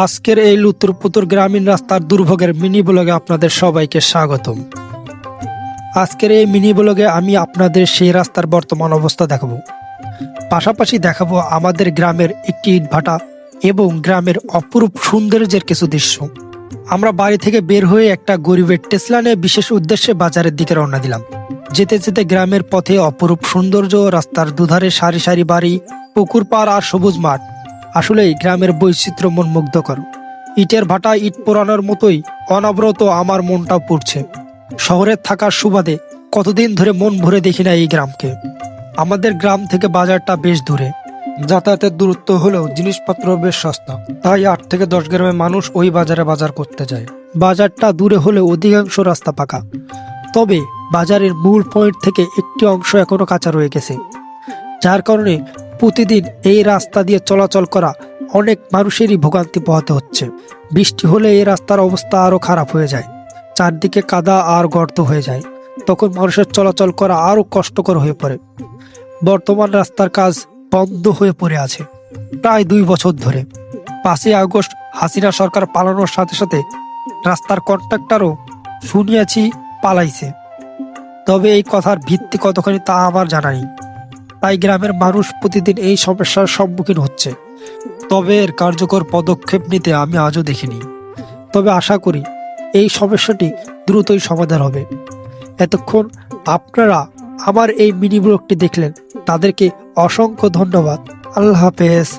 আজকের এই লুতুরপুতুর গ্রামীণ রাস্তার দুর্ভোগের মিনি ব্লগে আপনাদের সবাইকে স্বাগতম। আজকের এই মিনি ব্লগে আমি আপনাদের সেই রাস্তার বর্তমান অবস্থা দেখাবো, পাশাপাশি দেখাবো আমাদের গ্রামের একটি ইটভাটা এবং গ্রামের অপরূপ সৌন্দর্যের কিছু দৃশ্য। আমরা বাড়ি থেকে বের হয়ে একটা গরিবের টেসলা নিয়ে বিশেষ উদ্দেশ্যে বাজারের দিকে রওনা দিলাম। যেতে যেতে গ্রামের পথে অপরূপ সৌন্দর্য, রাস্তার দুধারে সারি সারি বাড়ি, পুকুর পাড় আর সবুজ মাঠ। আসলেই গ্রামের বৈচিত্র্য মন মুগ্ধকর। ইটের ভাটা ইট পোড়ানোর মতোই অনবরত আমার মনটাও পড়ছে। শহরে থাকার সুবাদে কতদিন ধরে মন ভরে দেখি না এই গ্রামকে। আমাদের গ্রাম থেকে বাজারটা বেশ দূরে, যাতায়াতের দূরত্ব হলেও জিনিসপত্র বেশ সস্তা, তাই 8 থেকে 10 গ্রামের মানুষ ওই বাজারে বাজার করতে যায়। বাজারটা দূরে হলেও অধিকাংশ রাস্তা পাকা, তবে বাজারের মূল পয়েন্ট থেকে একটি অংশ এখনো কাঁচা রয়ে গেছে, যার কারণে প্রতিদিন এই রাস্তা দিয়ে চলাচল করা অনেক মানুষেরই ভোগান্তি পোহাতে হচ্ছে। বৃষ্টি হলে এই রাস্তার অবস্থা আরও খারাপ হয়ে যায়, চারদিকে কাদা আর গর্ত হয়ে যায়, তখন মানুষের চলাচল করা আরও কষ্টকর হয়ে পড়ে। বর্তমান রাস্তার কাজ বন্ধ হয়ে পড়ে আছে প্রায় 2 বছর ধরে। 5ই আগস্ট হাসিনা সরকার পালানোর সাথে সাথে রাস্তার কন্ট্রাক্টরও শুনিয়াছি পালাইছে, তবে এই কথার ভিত্তি কতখানি তা আমার জানা নেই। তাই গ্রামের মানুষ প্রতিদিন এই সমস্যার সম্মুখীন হচ্ছে, তবে এর কার্যকর পদক্ষেপ নিতে আমি আজও দেখিনি। তবে আশা করি এই সমস্যাটি দ্রুতই সমাধান হবে। এতক্ষণ আপনারা আমার এই মিনি ব্লগটি দেখলেন, তাদেরকে অসংখ্য ধন্যবাদ। আল্লাহ হাফেজ।